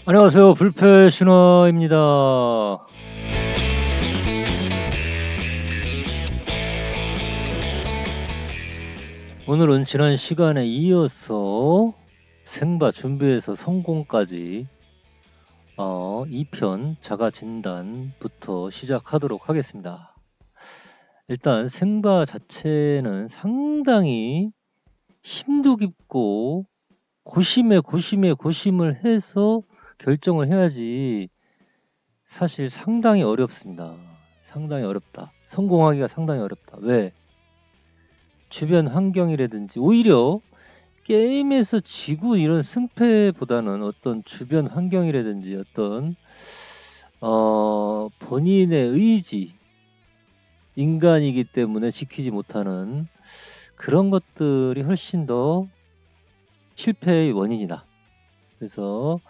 안녕하세요. 불패신화입니다. 오늘은 지난 시간에 이어서 생바 준비해서 성공까지 2편 자가진단부터 시작하도록 하겠습니다. 일단 생바 자체는 상당히 심도 깊고 고심을 해서 결정을 해야지 사실 상당히 어렵습니다. 상당히 어렵다. 성공하기가 상당히 어렵다. 왜? 주변 환경이라든지 오히려 게임에서 지고 이런 승패보다는 어떤 주변 환경이라든지 어떤 본인의 의지, 인간이기 때문에 지키지 못하는 그런 것들이 훨씬 더 실패의 원인이다. 그래서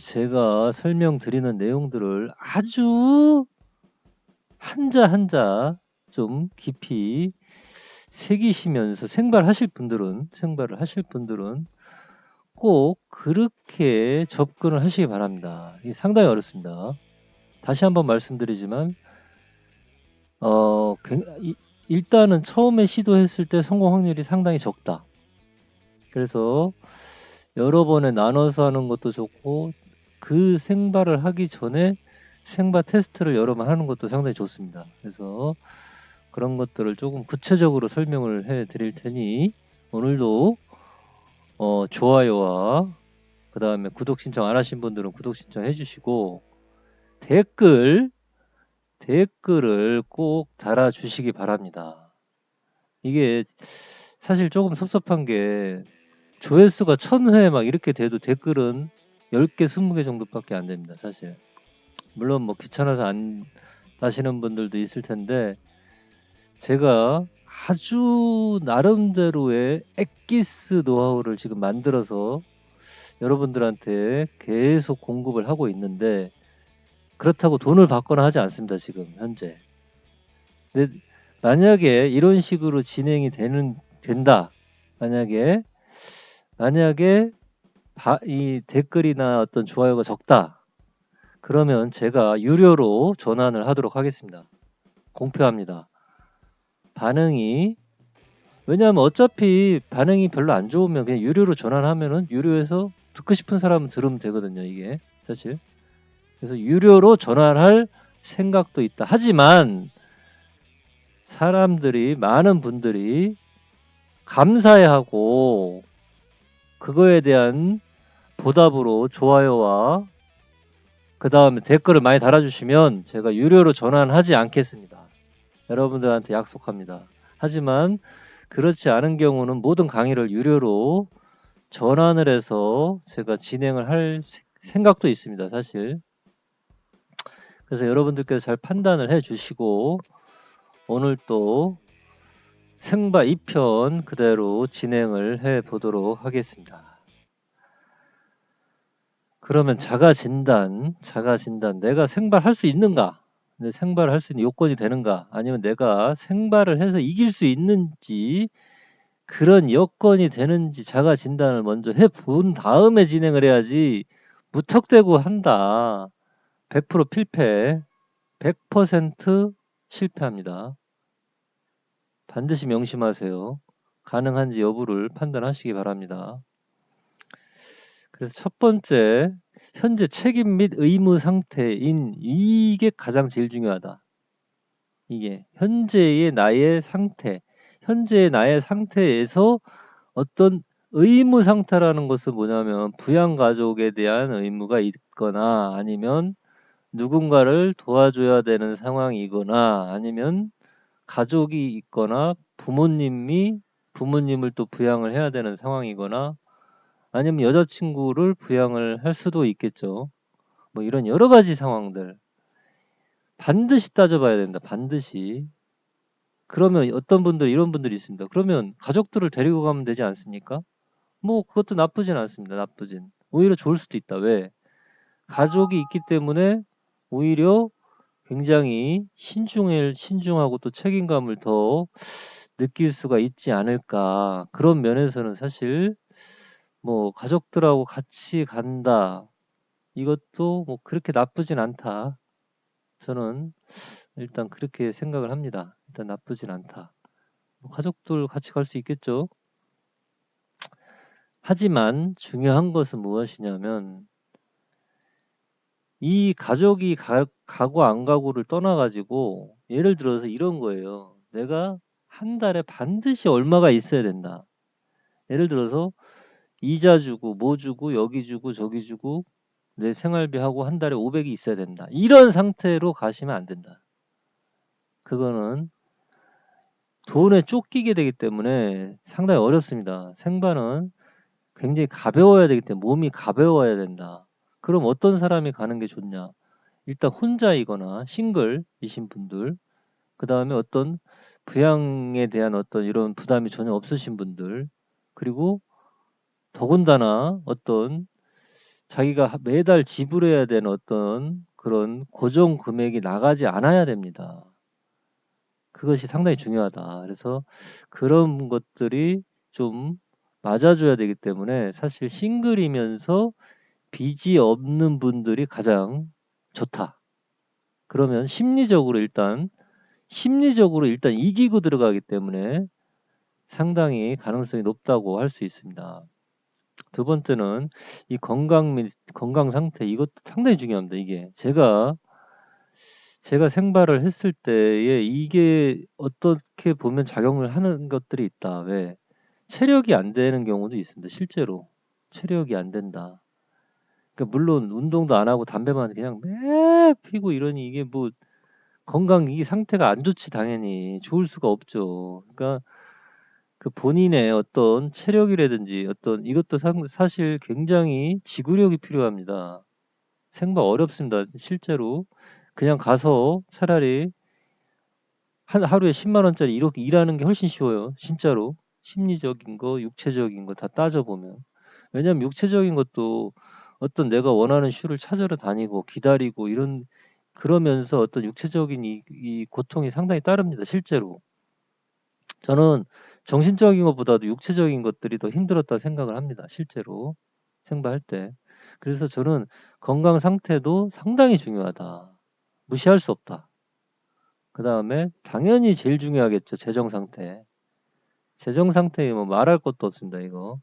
제가 설명드리는 내용들을 아주 한자 한자 좀 깊이 새기시면서 생발을 하실 분들은 꼭 그렇게 접근을 하시기 바랍니다. 이게 상당히 어렵습니다. 다시 한번 말씀드리지만 일단은 처음에 시도했을 때 성공 확률이 상당히 적다. 그래서 여러 번에 나눠서 하는 것도 좋고 그 생발을 하기 전에 생발 테스트를 여러 번 하는 것도 상당히 좋습니다. 그래서 그런 것들을 조금 구체적으로 설명을 해 드릴 테니 오늘도 좋아요와 그 다음에 구독 신청 안 하신 분들은 구독 신청 해주시고 댓글을 꼭 달아주시기 바랍니다. 이게 사실 조금 섭섭한 게 조회수가 1000회 막 이렇게 돼도 댓글은 10개, 20개 정도밖에 안 됩니다. 사실 물론 뭐 귀찮아서 안 다시는 분들도 있을 텐데 제가 아주 나름대로의 엑기스 노하우를 지금 만들어서 여러분들한테 계속 공급을 하고 있는데 그렇다고 돈을 받거나 하지 않습니다. 지금 현재. 근데 만약에 이런 식으로 진행이 된다. 만약에 이 댓글이나 어떤 좋아요가 적다. 그러면 제가 유료로 전환을 하도록 하겠습니다. 공표합니다. 왜냐하면 어차피 반응이 별로 안 좋으면 그냥 유료로 전환하면은 유료에서 듣고 싶은 사람은 들으면 되거든요, 이게 사실. 그래서 유료로 전환할 생각도 있다. 하지만 많은 분들이 감사해하고 그거에 대한 보답으로 좋아요와 그 다음에 댓글을 많이 달아주시면 제가 유료로 전환하지 않겠습니다. 여러분들한테 약속합니다. 하지만 그렇지 않은 경우는 모든 강의를 유료로 전환을 해서 제가 진행을 할 생각도 있습니다. 사실. 그래서 여러분들께서 잘 판단을 해주시고 오늘 또 생바 2편 그대로 진행을 해 보도록 하겠습니다. 그러면 자가진단, 내가 생발할 수 있는가? 생발을 할 수 있는 요건이 되는가? 아니면 내가 생발을 해서 이길 수 있는지 그런 여건이 되는지 자가진단을 먼저 해본 다음에 진행을 해야지 무턱대고 한다. 100% 필패, 100% 실패합니다. 반드시 명심하세요. 가능한지 여부를 판단하시기 바랍니다. 그래서 첫 번째, 현재 책임 및 의무 상태인 이게 가장 제일 중요하다. 이게 현재의 나의 상태에서 어떤 의무 상태라는 것은 뭐냐면 부양가족에 대한 의무가 있거나 아니면 누군가를 도와줘야 되는 상황이거나 아니면 가족이 있거나 부모님을 또 부양을 해야 되는 상황이거나 아니면 여자친구를 부양을 할 수도 있겠죠. 뭐 이런 여러 가지 상황들 반드시 따져봐야 된다. 반드시. 그러면 이런 분들이 있습니다. 그러면 가족들을 데리고 가면 되지 않습니까? 뭐 그것도 나쁘진 않습니다. 오히려 좋을 수도 있다. 왜? 가족이 있기 때문에 오히려 굉장히 신중하고 또 책임감을 더 느낄 수가 있지 않을까. 그런 면에서는 사실 뭐 가족들하고 같이 간다. 이것도 뭐 그렇게 나쁘진 않다. 저는 일단 그렇게 생각을 합니다. 일단 나쁘진 않다. 뭐 가족들 같이 갈 수 있겠죠. 하지만 중요한 것은 무엇이냐면 이 가족이 가고 안 가고를 떠나가지고 예를 들어서 이런 거예요. 내가 한 달에 반드시 얼마가 있어야 된다. 예를 들어서 이자 주고 뭐 주고 여기 주고 저기 주고 내 생활비하고 한 달에 500이 있어야 된다. 이런 상태로 가시면 안 된다. 그거는 돈에 쫓기게 되기 때문에 상당히 어렵습니다. 생활은 굉장히 가벼워야 되기 때문에 몸이 가벼워야 된다. 그럼 어떤 사람이 가는 게 좋냐? 일단 혼자이거나 싱글이신 분들, 그다음에 어떤 부양에 대한 어떤 이런 부담이 전혀 없으신 분들, 그리고 더군다나 어떤 자기가 매달 지불해야 되는 어떤 그런 고정 금액이 나가지 않아야 됩니다. 그것이 상당히 중요하다. 그래서 그런 것들이 좀 맞아줘야 되기 때문에 사실 싱글이면서 빚이 없는 분들이 가장 좋다. 그러면 심리적으로 일단 이기고 들어가기 때문에 상당히 가능성이 높다고 할 수 있습니다. 두 번째는 이 건강 상태, 이것도 상당히 중요합니다. 이게 제가 생발을 했을 때에 이게 어떻게 보면 작용을 하는 것들이 있다. 왜? 체력이 안 되는 경우도 있습니다. 실제로 체력이 안 된다. 그러니까 물론 운동도 안 하고 담배만 그냥 매 피고 이러니 이게 뭐 이게 상태가 안 좋지, 당연히 좋을 수가 없죠. 그러니까 그 본인의 어떤 체력이라든지 어떤 이것도 사실 굉장히 지구력이 필요합니다. 생각 어렵습니다. 실제로 그냥 가서 차라리 하루에 10만 원짜리 이렇게 일하는 게 훨씬 쉬워요. 진짜로. 심리적인 거, 육체적인 거 다 따져보면. 왜냐면 육체적인 것도 어떤 내가 원하는 슈를 찾으러 다니고 기다리고 그러면서 어떤 육체적인 이 고통이 상당히 따릅니다. 실제로. 저는 정신적인 것보다도 육체적인 것들이 더 힘들었다 생각을 합니다. 실제로. 생활할 때. 그래서 저는 건강 상태도 상당히 중요하다. 무시할 수 없다. 그다음에 당연히 제일 중요하겠죠. 재정 상태. 재정 상태 뭐 말할 것도 없습니다. 이거.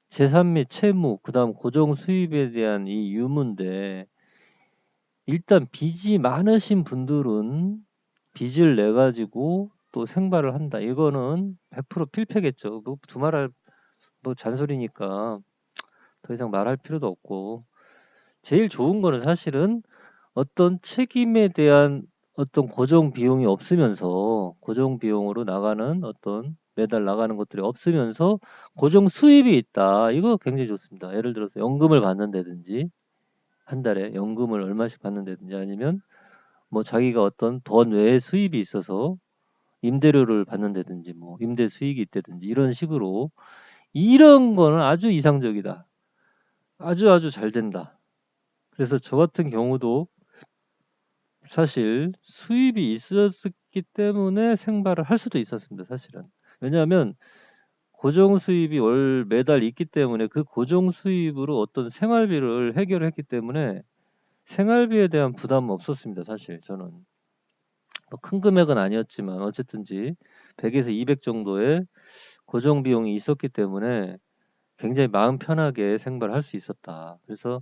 재산 및 채무, 그다음 고정 수입에 대한 이 유무인데 일단 빚이 많으신 분들은 빚을 내 가지고 또 생활을 한다. 이거는 100% 필패겠죠. 뭐 두말할 뭐 잔소리니까 더 이상 말할 필요도 없고. 제일 좋은 거는 사실은 어떤 책임에 대한 어떤 고정 비용이 없으면서 고정 비용으로 나가는 어떤 매달 나가는 것들이 없으면서 고정 수입이 있다. 이거 굉장히 좋습니다. 예를 들어서 연금을 받는다든지 한 달에 연금을 얼마씩 받는다든지 아니면 뭐 자기가 어떤 번 외의 수입이 있어서 임대료를 받는다든지 뭐 임대 수익이 있다든지 이런 식으로 이런 거는 아주 이상적이다. 아주 잘 된다. 그래서 저 같은 경우도 사실 수입이 있었기 때문에 생활을 할 수도 있었습니다, 사실은. 왜냐하면 고정 수입이 매달 있기 때문에 그 고정 수입으로 어떤 생활비를 해결했기 때문에 생활비에 대한 부담은 없었습니다, 사실 저는. 뭐 큰 금액은 아니었지만 어쨌든지 100에서 200 정도의 고정 비용이 있었기 때문에 굉장히 마음 편하게 생활할 수 있었다. 그래서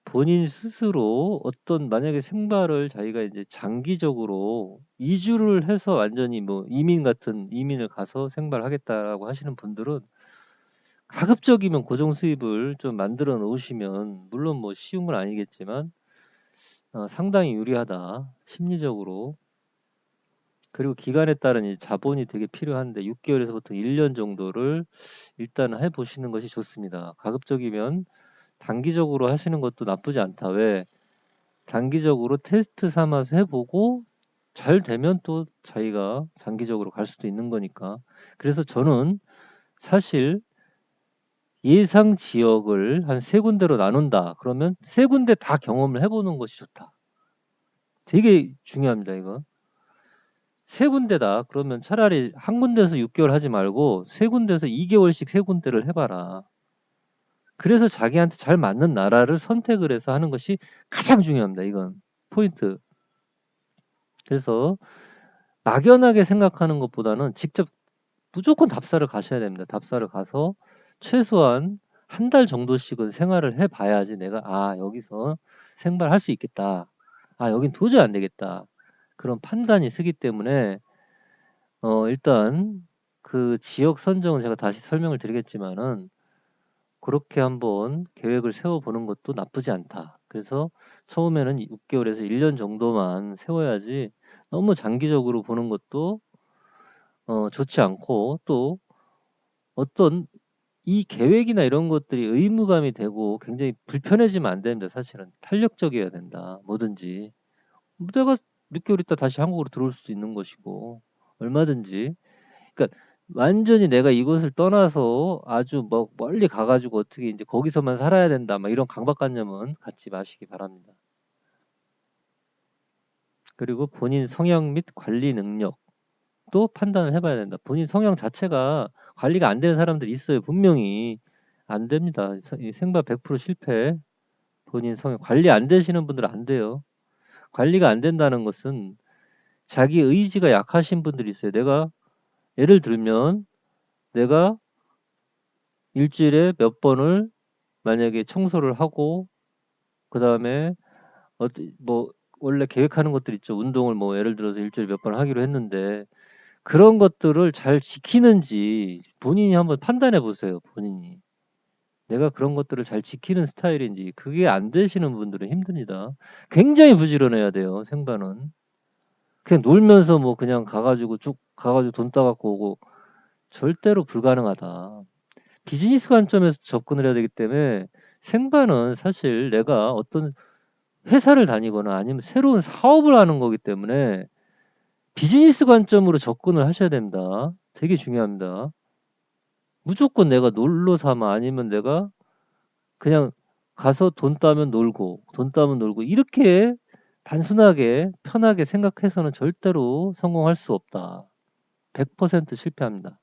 본인 스스로 어떤 만약에 생활을 자기가 이제 장기적으로 이주를 해서 완전히 뭐 이민을 가서 생활하겠다라고 하시는 분들은 가급적이면 고정 수입을 좀 만들어 놓으시면 물론 뭐 쉬운 건 아니겠지만 상당히 유리하다. 심리적으로. 그리고 기간에 따른 이 자본이 되게 필요한데 6개월에서부터 1년 정도를 일단 해 보시는 것이 좋습니다. 가급적이면 단기적으로 하시는 것도 나쁘지 않다. 왜? 단기적으로 테스트 삼아서 해 보고 잘 되면 또 자기가 장기적으로 갈 수도 있는 거니까. 그래서 저는 사실 예상 지역을 한 3군데로 나눈다. 그러면 3군데 다 경험을 해 보는 것이 좋다. 되게 중요합니다, 이거. 3군데다. 그러면 차라리 한 군데서 6개월 하지 말고 3군데서 2개월씩 3군데를 해 봐라. 그래서 자기한테 잘 맞는 나라를 선택을 해서 하는 것이 가장 중요합니다. 이건 포인트. 그래서 막연하게 생각하는 것보다는 직접 무조건 답사를 가셔야 됩니다. 답사를 가서 최소한 한 달 정도씩은 생활을 해 봐야지 내가 '아 여기서 생활할 수 있겠다. 아 여긴 도저히 안 되겠다.' 그런 판단이 서기 때문에 일단 그 지역 선정은 제가 다시 설명을 드리겠지만은 그렇게 한번 계획을 세워 보는 것도 나쁘지 않다. 그래서 처음에는 6 개월에서 1년 정도만 세워야지 너무 장기적으로 보는 것도 좋지 않고, 또 어떤 이 계획이나 이런 것들이 의무감이 되고 굉장히 불편해지면 안 됩니다 사실은. 탄력적이어야 된다 뭐든지. 뭐 내가 6 개월 있다 다시 한국으로 들어올 수도 있는 것이고 얼마든지. 그러니까 완전히 내가 이곳을 떠나서 아주 뭐 멀리 가 가지고 어떻게 인제 '거기서만 살아야 된다.' 막 이런 강박관념은 갖지 마시기 바랍니다. 그리고 본인 성향 및 관리 능력도 판단을 해 봐야 된다. 본인 성향 자체가 관리가 안 되는 사람들이 있어요 분명히. 안 됩니다. 이 생바 100% 실패. 본인 성향 관리 안 되시는 분들은 안 돼요. 관리가 안 된다는 것은 자기 의지가 약하신 분들이 있어요. 내가 예를 들면 내가 일 주일에 몇 번을 만약에 청소를 하고, 그다음에 뭐 원래 계획하는 것들 있죠. 운동을 뭐 예를 들어서 일 주일에 몇 번 하기로 했는데 그런 것들을 잘 지키는지 본인이 한번 판단해 보세요, 본인이. 내가 그런 것들을 잘 지키는 스타일인지. 그게 안 되시는 분들은 힘듭니다. 굉장히 부지런해야 돼요, 생반은. 그냥 놀면서 뭐 그냥 가 가지고 쭉 가 가지고 돈 따 갖고 오고 절대로 불가능하다. 비즈니스 관점에서 접근을 해야 되기 때문에 생반은 사실 내가 어떤 회사를 다니거나 아니면 새로운 사업을 하는 거기 때문에 비즈니스 관점으로 접근을 하셔야 됩니다. 되게 중요합니다. 무조건 내가 놀러 삼아 아니면 내가 그냥 가서 돈 따면 놀고 돈 따면 놀고 이렇게 단순하게 편하게 생각해서는 절대로 성공할 수 없다. 100% 실패합니다.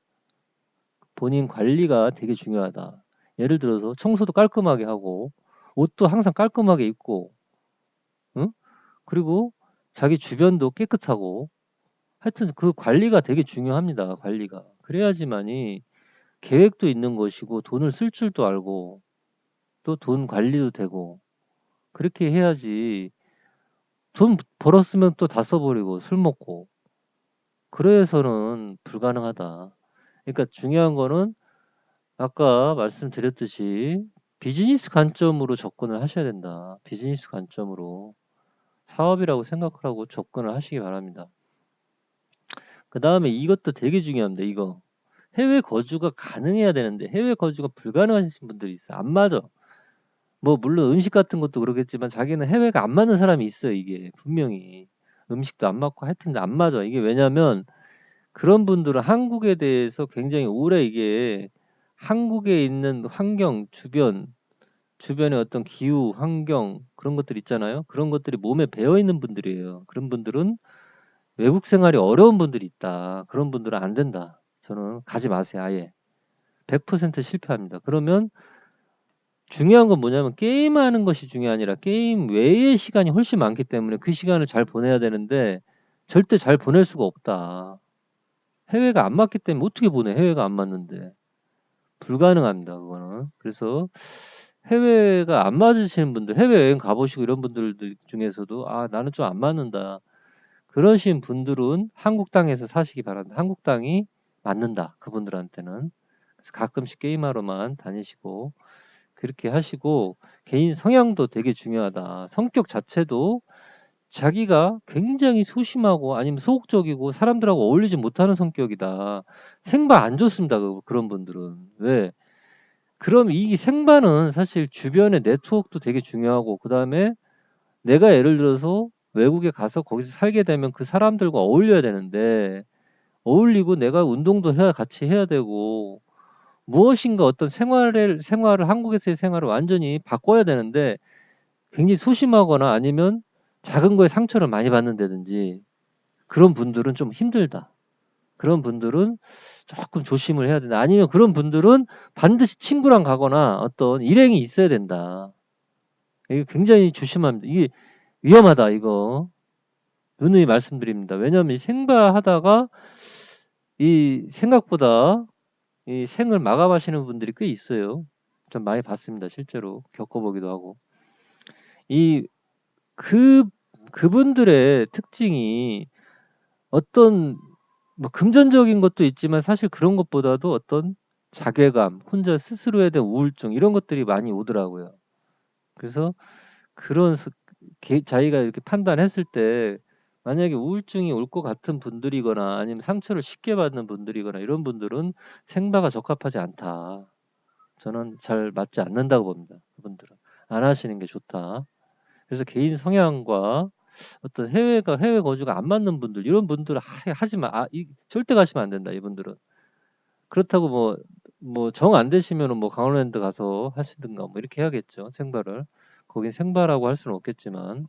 본인 관리가 되게 중요하다. 예를 들어서 청소도 깔끔하게 하고 옷도 항상 깔끔하게 입고, 응? 그리고 자기 주변도 깨끗하고, 하여튼 그 관리가 되게 중요합니다, 관리가. 그래야지만이 계획도 있는 것이고 돈을 쓸 줄도 알고 또 돈 관리도 되고 그렇게 해야지. 돈 벌었으면 또 다 써 버리고 술 먹고 그래서는 불가능하다. 그러니까 중요한 거는 아까 말씀드렸듯이 비즈니스 관점으로 접근을 하셔야 된다. 비즈니스 관점으로 사업이라고 생각을 하고 접근을 하시기 바랍니다. 그다음에 이것도 되게 중요합니다. 이거. 해외 거주가 가능해야 되는데 해외 거주가 불가능하신 분들이 있어요. 안 맞아. 뭐 물론 음식 같은 것도 그러겠지만 자기는 해외가 안 맞는 사람이 있어요 이게 분명히. 음식도 안 맞고 하여튼 안 맞아. 이게 왜냐면 그런 분들은 한국에 대해서 굉장히 오래 이게 한국에 있는 환경 주변의 어떤 기후, 환경 그런 것들 있잖아요. 그런 것들이 몸에 배어 있는 분들이에요. 그런 분들은 외국 생활이 어려운 분들이 있다. 그런 분들은 안 된다. 저는 가지 마세요 아예. 100% 실패합니다. 그러면 중요한 건 뭐냐면 게임하는 것이 중요한 게 아니라 게임 외의 시간이 훨씬 많기 때문에 그 시간을 잘 보내야 되는데 절대 잘 보낼 수가 없다. 해외가 안 맞기 때문에 어떻게 보내 해외가 안 맞는데. 불가능합니다 그거는. 그래서 해외가 안 맞으시는 분들 해외여행 가 보시고 이런 분들 중에서도 '아 나는 좀 안 맞는다.' 그러신 분들은 한국 땅에서 사시기 바랍니다. 한국 땅이 맞는다 그분들한테는. 그래서 가끔씩 게임하러만 다니시고 그렇게 하시고, 개인 성향도 되게 중요하다. 성격 자체도 자기가 굉장히 소심하고 아니면 소극적이고 사람들하고 어울리지 못하는 성격이다. 생바 안 좋습니다 그런 분들은. 왜? 그럼 이 생바는 사실 주변의 네트워크도 되게 중요하고, 그다음에 내가 예를 들어서 외국에 가서 거기서 살게 되면 그 사람들과 어울려야 되는데 어울리고 내가 운동도 해야 같이 해야 되고 무엇인가 어떤 생활을 한국에서의 생활을 완전히 바꿔야 되는데 굉장히 소심하거나 아니면 작은 거에 상처를 많이 받는다든지 그런 분들은 좀 힘들다. 그런 분들은 조금 조심을 해야 된다. 아니면 그런 분들은 반드시 친구랑 가거나 어떤 일행이 있어야 된다. 이게 굉장히 조심합니다. 이게 위험하다 이거. 누누이 말씀드립니다. 왜냐하면 이 생바하다가 이 생각보다 이 생을 마감하시는 분들이 꽤 있어요. 좀 많이 봤습니다. 실제로 겪어보기도 하고. 이 그 그분들의 특징이 어떤 뭐 금전적인 것도 있지만 사실 그런 것보다도 어떤 자괴감, 혼자 스스로에 대한 우울증 이런 것들이 많이 오더라고요. 그래서 그런 자기가 이렇게 판단했을 때 만약에 우울증이 올 것 같은 분들이거나 아니면 상처를 쉽게 받는 분들이거나 이런 분들은 생바가 적합하지 않다. 저는 잘 맞지 않는다고 봅니다. 그분들은 안 하시는 게 좋다. 그래서 개인 성향과 어떤 해외 거주가 안 맞는 분들 이런 분들은 하지 마. 절대 가시면 안 된다. 이분들은. 그렇다고 뭐 정 안 되시면은 뭐 강원랜드 가서 하시든가 뭐 이렇게 해야겠죠. 생발을. 거긴 생바라고 할 수는 없겠지만.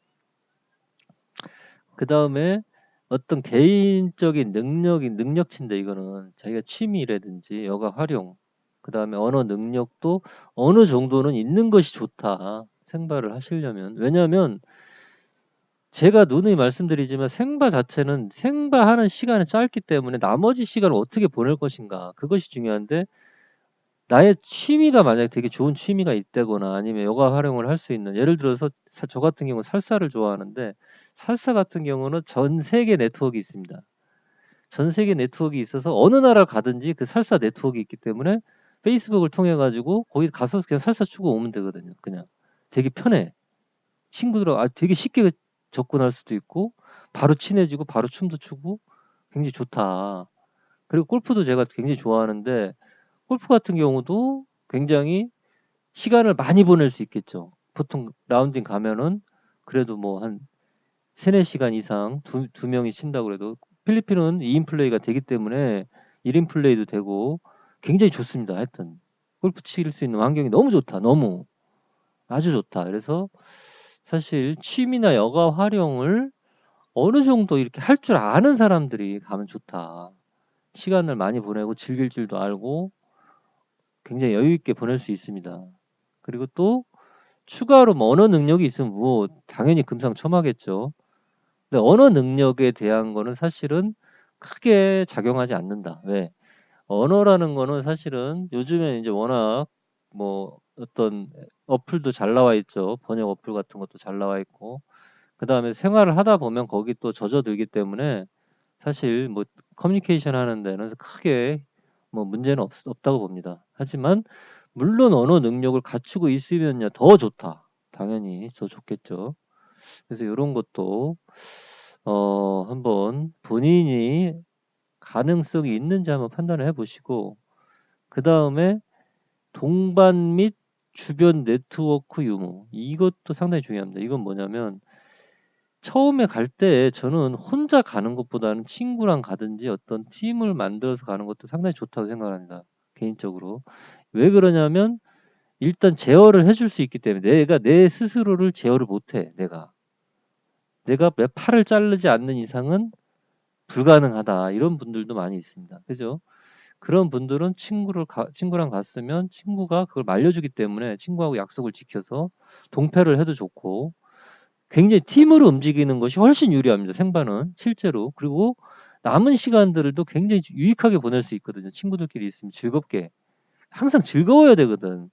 그다음에 어떤 개인적인 능력치인데 이거는 자기가 취미라든지 여가 활용, 그다음에 언어 능력도 어느 정도는 있는 것이 좋다. 생발을 하시려면. 왜냐하면 제가 누누이 말씀드리지만 생바 자체는 생바하는 시간이 짧기 때문에 나머지 시간을 어떻게 보낼 것인가 그것이 중요한데 나의 취미가 만약에 되게 좋은 취미가 있다거나 아니면 여가 활용을 할 수 있는 예를 들어서 저 같은 경우는 살사를 좋아하는데 살사 같은 경우는 전 세계 네트워크가 있습니다. 전 세계 네트워크가 있어서 어느 나라를 가든지 그 살사 네트워크가 있기 때문에 페이스북을 통해 가지고 거기 가서 그냥 살사 추고 오면 되거든요. 그냥 되게 편해. 친구들하고 되게 쉽게 접근할 수도 있고 바로 친해지고 바로 춤도 추고 굉장히 좋다. 그리고 골프도 제가 굉장히 좋아하는데 골프 같은 경우도 굉장히 시간을 많이 보낼 수 있겠죠. 보통 라운딩 가면은 그래도 뭐 한 3-4 시간 이상 두 명이 친다고 그래도 필리핀은 2인 플레이가 되기 때문에 1인 플레이도 되고 굉장히 좋습니다. 하여튼 골프 칠 수 있는 환경이 너무 좋다. 너무 아주 좋다. 그래서 사실 취미나 여가 활용을 어느 정도 이렇게 할 줄 아는 사람들이 가면 좋다. 시간을 많이 보내고 즐길 줄도 알고 굉장히 여유 있게 보낼 수 있습니다. 그리고 또 추가로 뭐 언어 능력이 있으면 뭐 당연히 금상첨화겠죠. 근데 언어 능력에 대한 거는 사실은 크게 작용하지 않는다. 왜? 언어라는 거는 사실은 요즘에 이제 워낙 뭐 어떤 어플도 잘 나와 있죠. 번역 어플 같은 것도 잘 나와 있고 그다음에 생활을 하다 보면 거기 또 젖어들기 때문에 사실 뭐 커뮤니케이션 하는 데는 크게 뭐 문제는 없다고 봅니다. 하지만 물론 언어 능력을 갖추고 있으면야 더 좋다. 당연히 더 좋겠죠. 그래서 요런 것도 한번 본인이 가능성이 있는지 한번 판단을 해 보시고 그다음에 동반 및 주변 네트워크 유무 이것도 상당히 중요합니다. 이건 뭐냐면 처음에 갈 때 저는 혼자 가는 것보다는 친구랑 가든지 어떤 팀을 만들어서 가는 것도 상당히 좋다고 생각을 합니다. 개인적으로. 왜 그러냐면 일단 제어를 해줄 수 있기 때문에 내가 내 스스로를 제어를 못 해 내가. 내가 내 팔을 자르지 않는 이상은 불가능하다. 이런 분들도 많이 있습니다. 그죠? 그런 분들은 친구랑 갔으면 친구가 그걸 말려주기 때문에 친구하고 약속을 지켜서 동패를 해도 좋고 굉장히 팀으로 움직이는 것이 훨씬 유리합니다. 생바는 실제로. 그리고 남은 시간들을 또 굉장히 유익하게 보낼 수 있거든요. 친구들끼리 있으면 즐겁게. 항상 즐거워야 되거든.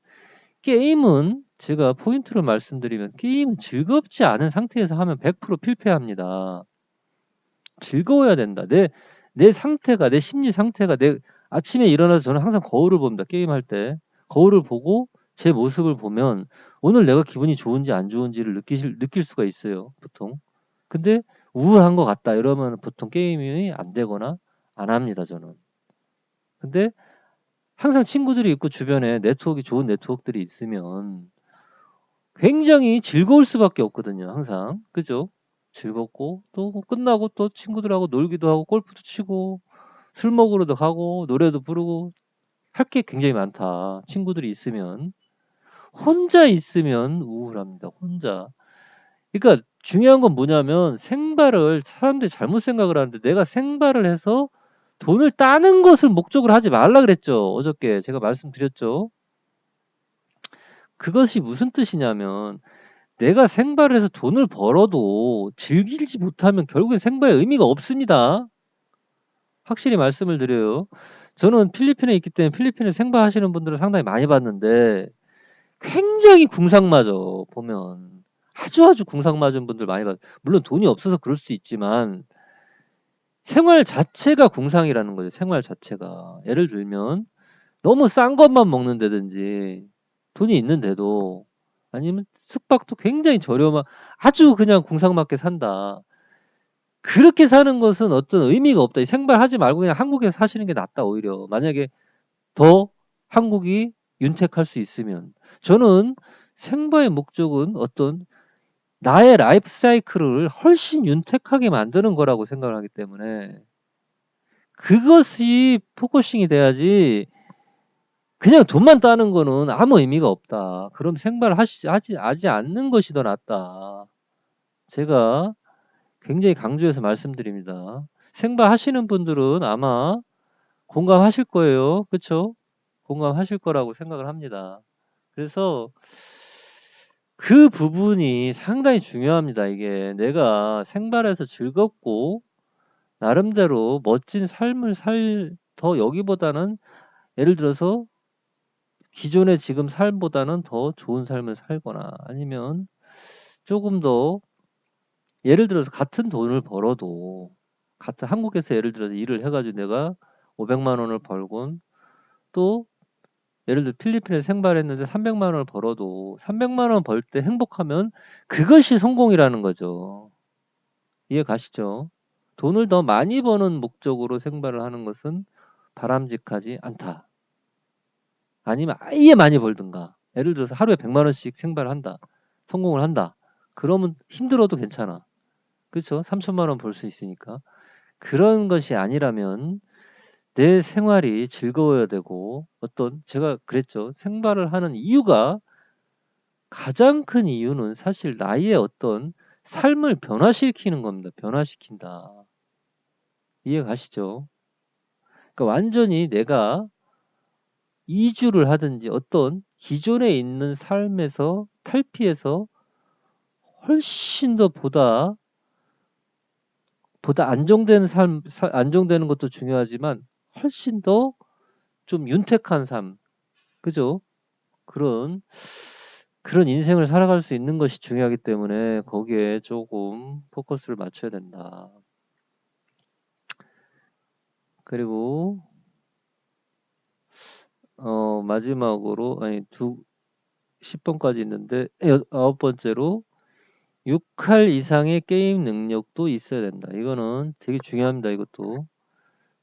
게임은 제가 포인트를 말씀드리면 게임은 즐겁지 않은 상태에서 하면 100% 필패합니다. 즐거워야 된다. 내 상태가 내 심리 상태가 내 아침에 일어나서 저는 항상 거울을 봅니다. 게임할 때. 거울을 보고 제 모습을 보면 오늘 내가 기분이 좋은지 안 좋은지를 느낄 수가 있어요, 보통. 근데 우울한 것 같다 이러면 보통 게임이 안 되거나 안 합니다, 저는. 근데 항상 친구들이 있고 주변에 좋은 네트워크들이 있으면 굉장히 즐거울 수밖에 없거든요, 항상. 그죠? 즐겁고 또 뭐 끝나고 또 친구들하고 놀기도 하고 골프도 치고 술 먹으러도 가고 노래도 부르고 할 게 굉장히 많다. 친구들이 있으면. 혼자 있으면 우울합니다. 혼자. 그러니까 중요한 건 뭐냐면 생발을 사람들이 잘못 생각을 하는데 내가 생발을 해서 돈을 따는 것을 목적으로 하지 말라 그랬죠. 어저께 제가 말씀드렸죠. 그것이 무슨 뜻이냐면 내가 생발을 해서 돈을 벌어도 즐기지 못하면 결국엔 생발의 의미가 없습니다. 확실히 말씀을 드려요. 저는 필리핀에 있기 때문에 필리핀에 생발하시는 분들을 상당히 많이 봤는데 굉장히 궁상맞어 보면. 아주 궁상맞은 분들 많이 봤어요. 물론 돈이 없어서 그럴 수도 있지만 생활 자체가 궁상이라는 거죠. 생활 자체가. 예를 들면 너무 싼 것만 먹는다든지 돈이 있는데도 아니면 숙박도 굉장히 저렴한 아주 그냥 궁상맞게 산다. 그렇게 사는 것은 어떤 의미가 없다. 이 생발하지 말고 그냥 한국에서 사시는 게 낫다 오히려. 만약에 더 한국이 윤택할 수 있으면. 저는 생발의 목적은 어떤 나의 라이프 사이클을 훨씬 윤택하게 만드는 거라고 생각을 하기 때문에 그것이 포커싱이 돼야지 그냥 돈만 따는 거는 아무 의미가 없다. 그럼 생발을 하지 않는 것이 더 낫다. 제가 굉장히 강조해서 말씀드립니다. 생발하시는 분들은 아마 공감하실 거예요. 그쵸? 공감하실 거라고 생각을 합니다. 그래서 그 부분이 상당히 중요합니다. 이게 내가 생발해서 즐겁고 나름대로 멋진 삶을 더 여기보다는 예를 들어서 기존의 지금 삶보다는 더 좋은 삶을 살거나 아니면 조금 더 예를 들어서 같은 돈을 벌어도 같은 한국에서 예를 들어서 일을 해가지고 내가 500만 원을 벌곤 또 예를 들어 필리핀에 생활했는데 300만 원을 벌어도 300만 원 벌 때 행복하면 그것이 성공이라는 거죠. 이해 가시죠? 돈을 더 많이 버는 목적으로 생활을 하는 것은 바람직하지 않다. 아니면 아예 많이 벌든가. 예를 들어서 하루에 100만 원씩 생활을 한다. 성공을 한다. 그러면 힘들어도 괜찮아. 그렇죠? 3천만 원 벌 수 있으니까. 그런 것이 아니라면 내 생활이 즐거워야 되고 어떤 제가 그랬죠. 생활을 하는 이유가 가장 큰 이유는 사실 나의 어떤 삶을 변화시키는 겁니다. 변화시킨다. 이해 가시죠? 그러니까 완전히 내가 이주를 하든지 어떤 기존에 있는 삶에서 탈피해서 훨씬 더 보다 안정된 안정되는 것도 중요하지만 훨씬 더 좀 윤택한 삶, 그죠? 그런 그런 인생을 살아갈 수 있는 것이 중요하기 때문에 거기에 조금 포커스를 맞춰야 된다. 그리고 마지막으로 아니 10번까지 있는데 9번째로 6할 이상의 게임 능력도 있어야 된다. 이거는 되게 중요합니다. 이것도.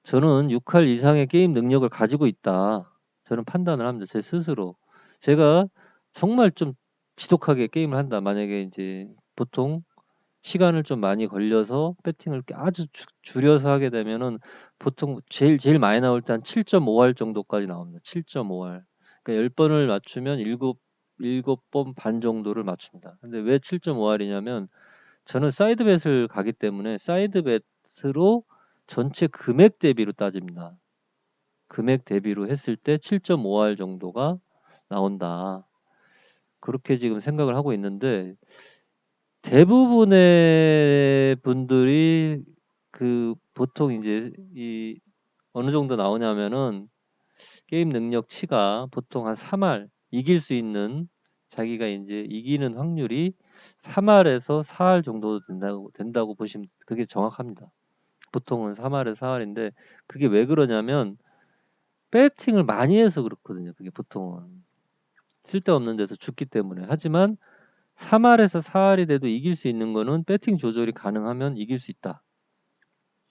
저는 6할 이상의 게임 능력을 가지고 있다. 저는 판단을 합니다. 제 스스로. 제가 정말 좀 지독하게 게임을 한다. 만약에 이제 보통 시간을 좀 많이 걸려서 배팅을 아주 줄여서 하게 되면은 보통 제일 많이 나올 때 한 7.5할 정도까지 나옵니다. 7.5할. 그러니까 10번을 맞추면 7번 반 정도를 맞춥니다. 근데 왜 7.5할이냐면 저는 사이드벳을 가기 때문에 사이드벳으로 전체 금액 대비로 따집니다. 금액 대비로 했을 때 7.5할 정도가 나온다. 그렇게 지금 생각을 하고 있는데 대부분의 분들이 그 보통 이제 이 어느 정도 나오냐면은 게임 능력치가 보통 한 3할 이길 수 있는 자기가 이제 이기는 확률이 3할에서 4할 정도 된다고 보시면 그게 정확합니다. 보통은 3할에서 4할인데 그게 왜 그러냐면 배팅을 많이 해서 그렇거든요. 그게 보통은 쓸데없는 데서 죽기 때문에. 하지만 3할에서 4할이 돼도 이길 수 있는 거는 배팅 조절이 가능하면 이길 수 있다.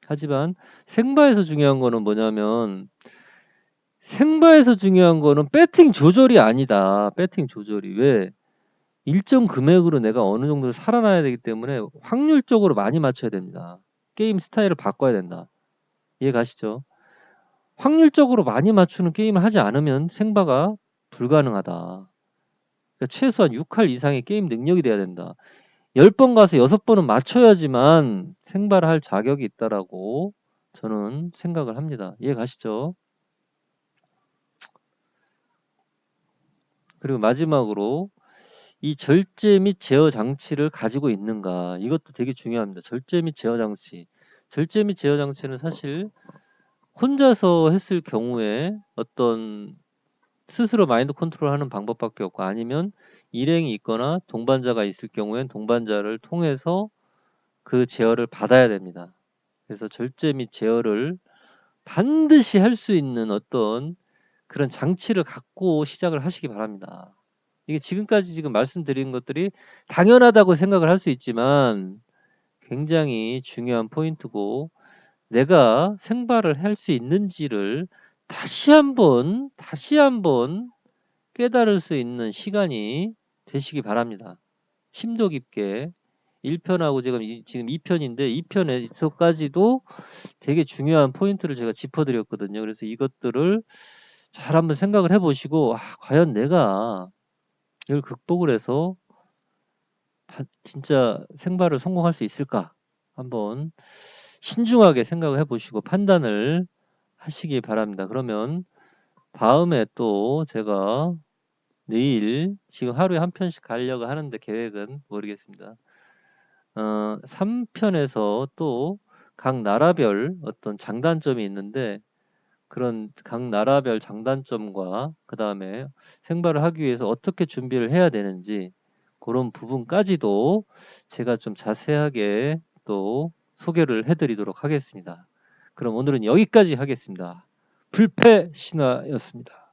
하지만 생바에서 중요한 거는 뭐냐면 생바에서 중요한 거는 배팅 조절이 아니다. 배팅 조절이 왜 일정 금액으로 내가 어느 정도 살아나야 되기 때문에 확률적으로 많이 맞춰야 됩니다. 게임 스타일을 바꿔야 된다. 이해 가시죠? 확률적으로 많이 맞추는 게임을 하지 않으면 생바가 불가능하다. 그러니까 최소한 6할 이상의 게임 능력이 돼야 된다. 10번 가서 6번은 맞춰야지만 생발할 자격이 있다라고 저는 생각을 합니다. 이해 가시죠? 그리고 마지막으로 이 절제 및 제어 장치를 가지고 있는가, 이것도 되게 중요합니다. 절제 및 제어 장치. 절제 및 제어 장치는 사실 혼자서 했을 경우에 어떤 스스로 마인드 컨트롤하는 방법밖에 없고, 아니면 일행이 있거나 동반자가 있을 경우엔 동반자를 통해서 그 제어를 받아야 됩니다. 그래서 절제 및 제어를 반드시 할 수 있는 어떤 그런 장치를 갖고 시작을 하시기 바랍니다. 이게 지금까지 지금 말씀드린 것들이 당연하다고 생각을 할 수 있지만 굉장히 중요한 포인트고, 내가 생발을 할 수 있는지를 다시 한번 깨달을 수 있는 시간이 되시기 바랍니다. 심도 깊게 1편하고 지금 2편인데 2편에서까지도 되게 중요한 포인트를 제가 짚어드렸거든요. 그래서 이것들을 잘 한번 생각을 해보시고, 과연 내가 이걸 극복을 해서 진짜 생발을 성공할 수 있을까? 한번 신중하게 생각을 해보시고 판단을 하시기 바랍니다. 그러면 다음에 또 제가 내일, 지금 하루에 한 편씩 가려고 하는데 계획은 모르겠습니다. 3편에서 또 각 나라별 어떤 장단점이 있는데, 그런 각 나라별 장단점과 그 다음에 생발을 하기 위해서 어떻게 준비를 해야 되는지, 그런 부분까지도 제가 좀 자세하게 또 소개를 해드리도록 하겠습니다. 그럼 오늘은 여기까지 하겠습니다. 불패신화였습니다.